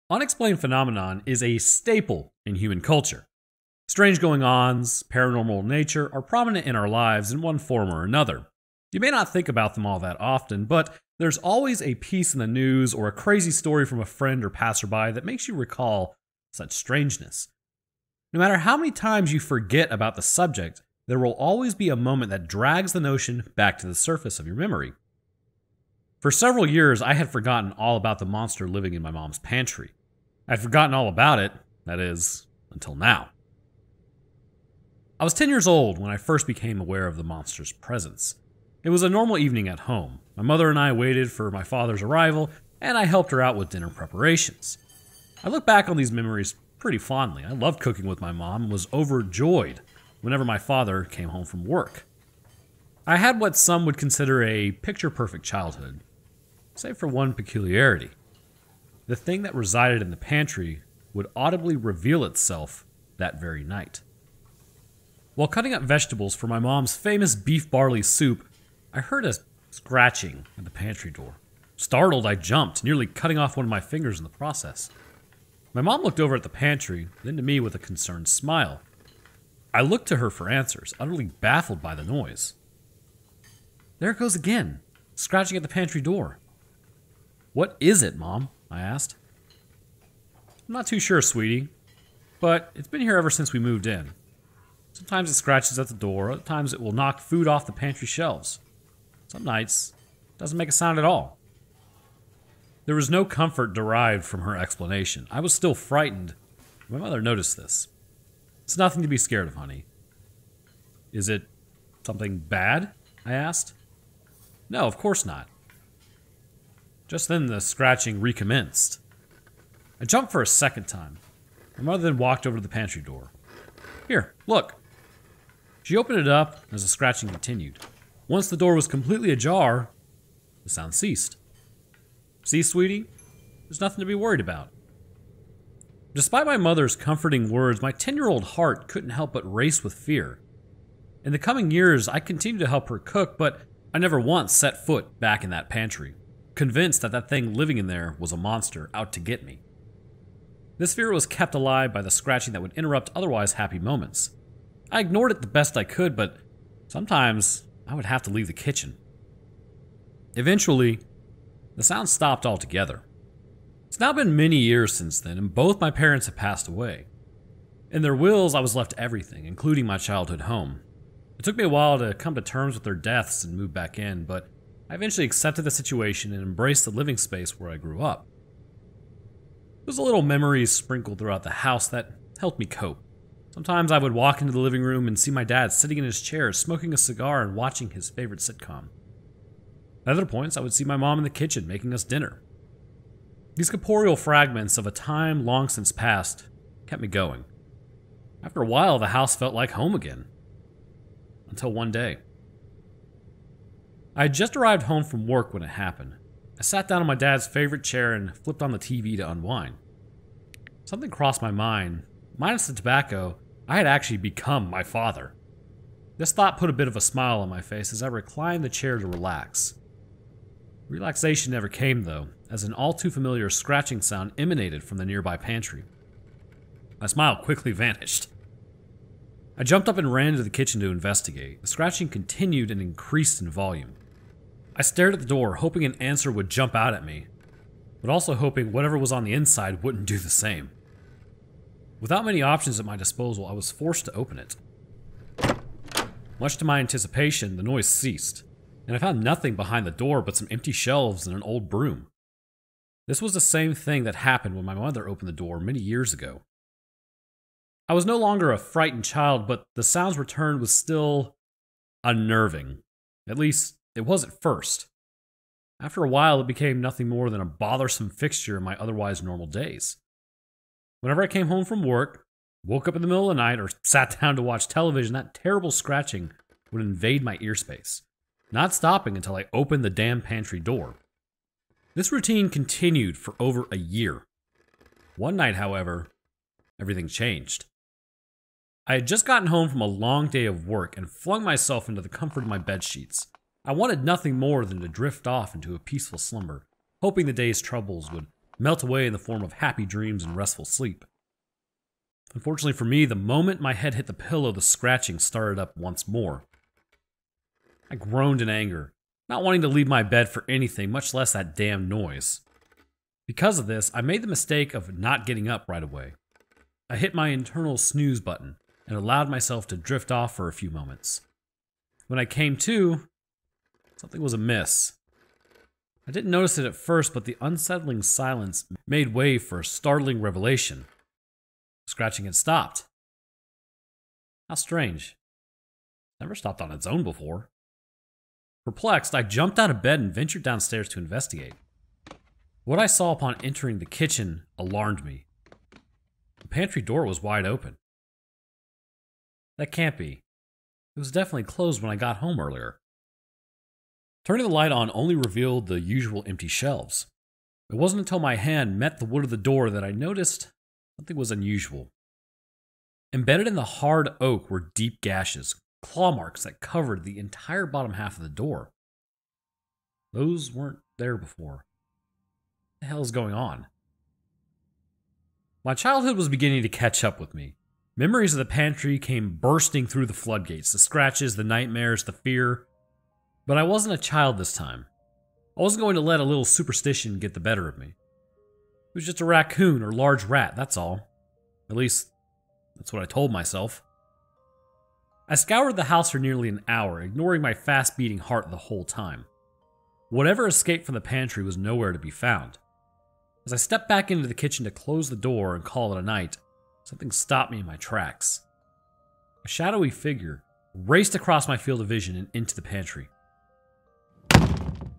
Unexplained phenomenon is a staple in human culture. Strange going-ons, paranormal nature are prominent in our lives in one form or another. You may not think about them all that often, but there's always a piece in the news or a crazy story from a friend or passerby that makes you recall such strangeness. No matter how many times you forget about the subject, there will always be a moment that drags the notion back to the surface of your memory. For several years, I had forgotten all about the monster living in my mom's pantry. I'd forgotten all about it, that is, until now. I was 10 years old when I first became aware of the monster's presence. It was a normal evening at home. My mother and I waited for my father's arrival, and I helped her out with dinner preparations. I look back on these memories pretty fondly. I loved cooking with my mom and was overjoyed whenever my father came home from work. I had what some would consider a picture-perfect childhood, save for one peculiarity. The thing that resided in the pantry would audibly reveal itself that very night. While cutting up vegetables for my mom's famous beef barley soup, I heard a scratching at the pantry door. Startled, I jumped, nearly cutting off one of my fingers in the process. My mom looked over at the pantry, then to me with a concerned smile. I looked to her for answers, utterly baffled by the noise. There it goes again, scratching at the pantry door. "What is it, Mom?" I asked. "I'm not too sure, sweetie, but it's been here ever since we moved in. Sometimes it scratches at the door, other times it will knock food off the pantry shelves. Some nights, it doesn't make a sound at all." There was no comfort derived from her explanation. I was still frightened. My mother noticed this. "It's nothing to be scared of, honey." "Is it something bad?" I asked. "No, of course not." Just then the scratching recommenced. I jumped for a second time. My mother then walked over to the pantry door. "Here, look." She opened it up as the scratching continued. Once the door was completely ajar, the sound ceased. "See, sweetie? There's nothing to be worried about." Despite my mother's comforting words, my 10-year-old heart couldn't help but race with fear. In the coming years, I continued to help her cook, but I never once set foot back in that pantry, convinced that that thing living in there was a monster out to get me. This fear was kept alive by the scratching that would interrupt otherwise happy moments. I ignored it the best I could, but sometimes I would have to leave the kitchen. Eventually, the sound stopped altogether. It's now been many years since then, and both my parents have passed away. In their wills, I was left everything, including my childhood home. It took me a while to come to terms with their deaths and move back in, but I eventually accepted the situation and embraced the living space where I grew up. There's a little memories sprinkled throughout the house that helped me cope. Sometimes I would walk into the living room and see my dad sitting in his chair, smoking a cigar and watching his favorite sitcom. At other points, I would see my mom in the kitchen making us dinner. These corporeal fragments of a time long since past kept me going. After a while, the house felt like home again. Until one day. I had just arrived home from work when it happened. I sat down on my dad's favorite chair and flipped on the TV to unwind. Something crossed my mind. Minus the tobacco, I had actually become my father. This thought put a bit of a smile on my face as I reclined the chair to relax. Relaxation never came, though, as an all-too-familiar scratching sound emanated from the nearby pantry. My smile quickly vanished. I jumped up and ran into the kitchen to investigate. The scratching continued and increased in volume. I stared at the door, hoping an answer would jump out at me, but also hoping whatever was on the inside wouldn't do the same. Without many options at my disposal, I was forced to open it. Much to my anticipation, the noise ceased, and I found nothing behind the door but some empty shelves and an old broom. This was the same thing that happened when my mother opened the door many years ago. I was no longer a frightened child, but the sounds returned was still unnerving. At least, it was at first. After a while, it became nothing more than a bothersome fixture in my otherwise normal days. Whenever I came home from work, woke up in the middle of the night, or sat down to watch television, that terrible scratching would invade my ear space, not stopping until I opened the damn pantry door. This routine continued for over a year. One night, however, everything changed. I had just gotten home from a long day of work and flung myself into the comfort of my bedsheets. I wanted nothing more than to drift off into a peaceful slumber, hoping the day's troubles would melt away in the form of happy dreams and restful sleep. Unfortunately for me, the moment my head hit the pillow, the scratching started up once more. I groaned in anger, not wanting to leave my bed for anything, much less that damn noise. Because of this, I made the mistake of not getting up right away. I hit my internal snooze button and allowed myself to drift off for a few moments. When I came to, something was amiss. I didn't notice it at first, but the unsettling silence made way for a startling revelation. The scratching had stopped. How strange. Never stopped on its own before. Perplexed, I jumped out of bed and ventured downstairs to investigate. What I saw upon entering the kitchen alarmed me. The pantry door was wide open. That can't be. It was definitely closed when I got home earlier. Turning the light on only revealed the usual empty shelves. It wasn't until my hand met the wood of the door that I noticed something was unusual. Embedded in the hard oak were deep gashes, claw marks that covered the entire bottom half of the door. Those weren't there before. What the hell is going on? My childhood was beginning to catch up with me. Memories of the pantry came bursting through the floodgates, the scratches, the nightmares, the fear. But I wasn't a child this time. I wasn't going to let a little superstition get the better of me. It was just a raccoon or large rat, that's all. At least, that's what I told myself. I scoured the house for nearly an hour, ignoring my fast-beating heart the whole time. Whatever escaped from the pantry was nowhere to be found. As I stepped back into the kitchen to close the door and call it a night, something stopped me in my tracks. A shadowy figure raced across my field of vision and into the pantry. The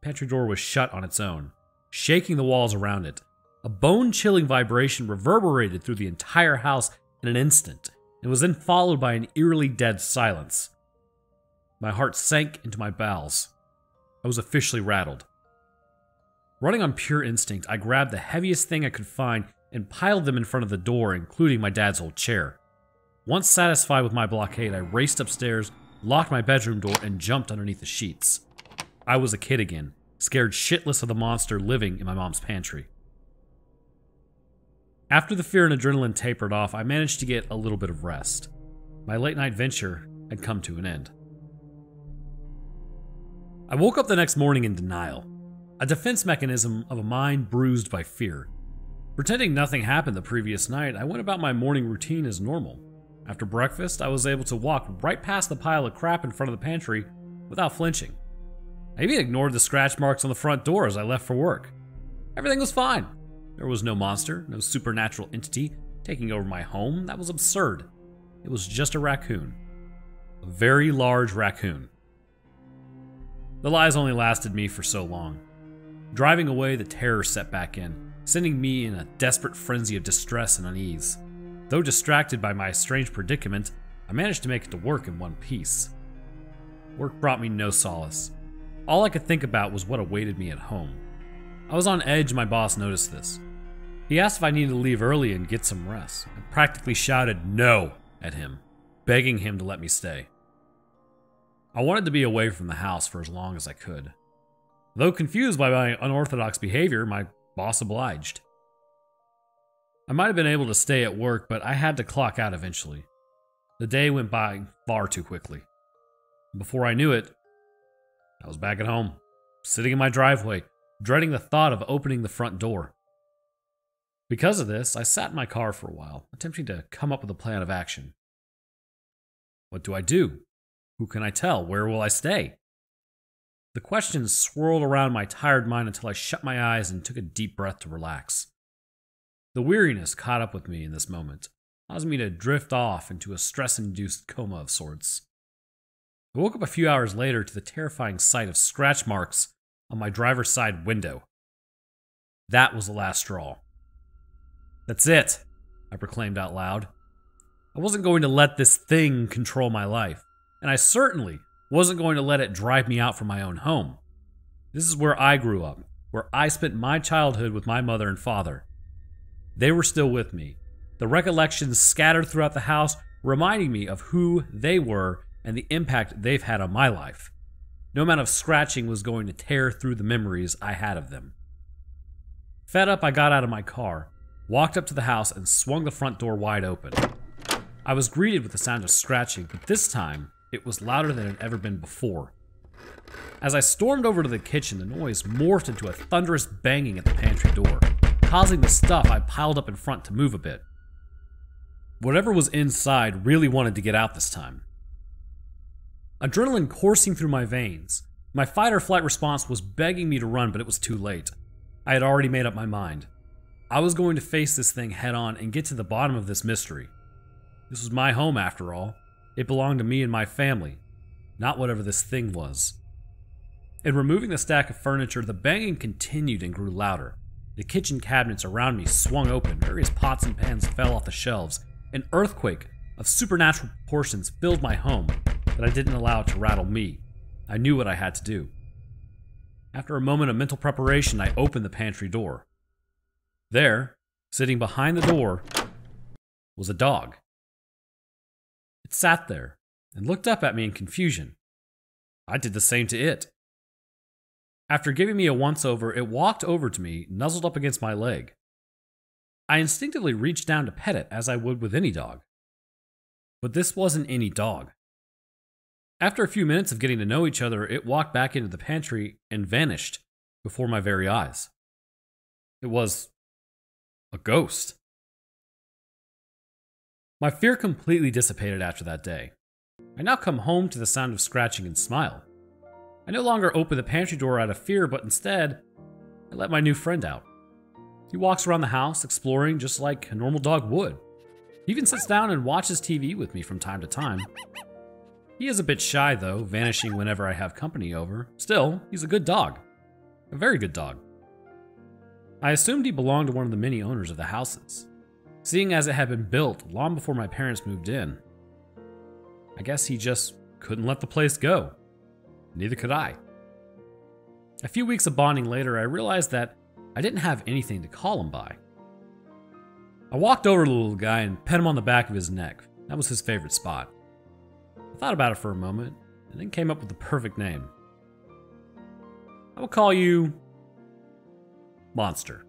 pantry door was shut on its own, shaking the walls around it. A bone-chilling vibration reverberated through the entire house in an instant, and was then followed by an eerily dead silence. My heart sank into my bowels. I was officially rattled. Running on pure instinct, I grabbed the heaviest thing I could find and piled them in front of the door, including my dad's old chair. Once satisfied with my blockade, I raced upstairs, locked my bedroom door, and jumped underneath the sheets. I was a kid again, scared shitless of the monster living in my mom's pantry. After the fear and adrenaline tapered off, I managed to get a little bit of rest. My late-night venture had come to an end. I woke up the next morning in denial, a defense mechanism of a mind bruised by fear. Pretending nothing happened the previous night, I went about my morning routine as normal. After breakfast, I was able to walk right past the pile of crap in front of the pantry without flinching. I even ignored the scratch marks on the front door as I left for work. Everything was fine. There was no monster, no supernatural entity taking over my home. That was absurd. It was just a raccoon. A very large raccoon. The lies only lasted me for so long. Driving away, the terror set back in, sending me in a desperate frenzy of distress and unease. Though distracted by my strange predicament, I managed to make it to work in one piece. Work brought me no solace. All I could think about was what awaited me at home. I was on edge and my boss noticed this. He asked if I needed to leave early and get some rest. I practically shouted no at him, begging him to let me stay. I wanted to be away from the house for as long as I could. Though confused by my unorthodox behavior, my boss obliged. I might have been able to stay at work, but I had to clock out eventually. The day went by far too quickly. Before I knew it, I was back at home, sitting in my driveway, dreading the thought of opening the front door. Because of this, I sat in my car for a while, attempting to come up with a plan of action. What do I do? Who can I tell? Where will I stay? The questions swirled around my tired mind until I shut my eyes and took a deep breath to relax. The weariness caught up with me in this moment, causing me to drift off into a stress-induced coma of sorts. I woke up a few hours later to the terrifying sight of scratch marks on my driver's side window. That was the last straw. That's it, I proclaimed out loud. I wasn't going to let this thing control my life, and I certainly wasn't going to let it drive me out from my own home. This is where I grew up, where I spent my childhood with my mother and father. They were still with me, the recollections scattered throughout the house reminding me of who they were and the impact they've had on my life. No amount of scratching was going to tear through the memories I had of them. Fed up, I got out of my car, walked up to the house, and swung the front door wide open. I was greeted with the sound of scratching, but this time, it was louder than it had ever been before. As I stormed over to the kitchen, the noise morphed into a thunderous banging at the pantry door, causing the stuff I piled up in front to move a bit. Whatever was inside really wanted to get out this time. Adrenaline coursing through my veins. My fight or flight response was begging me to run, but it was too late. I had already made up my mind. I was going to face this thing head on and get to the bottom of this mystery. This was my home after all. It belonged to me and my family, not whatever this thing was. In removing the stack of furniture, the banging continued and grew louder. The kitchen cabinets around me swung open, various pots and pans fell off the shelves. An earthquake of supernatural proportions filled my home, but I didn't allow it to rattle me. I knew what I had to do. After a moment of mental preparation, I opened the pantry door. There, sitting behind the door, was a dog. It sat there and looked up at me in confusion. I did the same to it. After giving me a once-over, it walked over to me, nuzzled up against my leg. I instinctively reached down to pet it as I would with any dog. But this wasn't any dog. After a few minutes of getting to know each other, it walked back into the pantry and vanished before my very eyes. It was a ghost. My fear completely dissipated after that day. I now come home to the sound of scratching and smile. I no longer open the pantry door out of fear, but instead, I let my new friend out. He walks around the house, exploring just like a normal dog would. He even sits down and watches TV with me from time to time. He is a bit shy though, vanishing whenever I have company over. Still, he's a good dog. A very good dog. I assumed he belonged to one of the many owners of the houses, seeing as it had been built long before my parents moved in. I guess he just couldn't let the place go. Neither could I. A few weeks of bonding later, I realized that I didn't have anything to call him by. I walked over to the little guy and pet him on the back of his neck. That was his favorite spot. I thought about it for a moment, and then came up with the perfect name. I will call you Monster.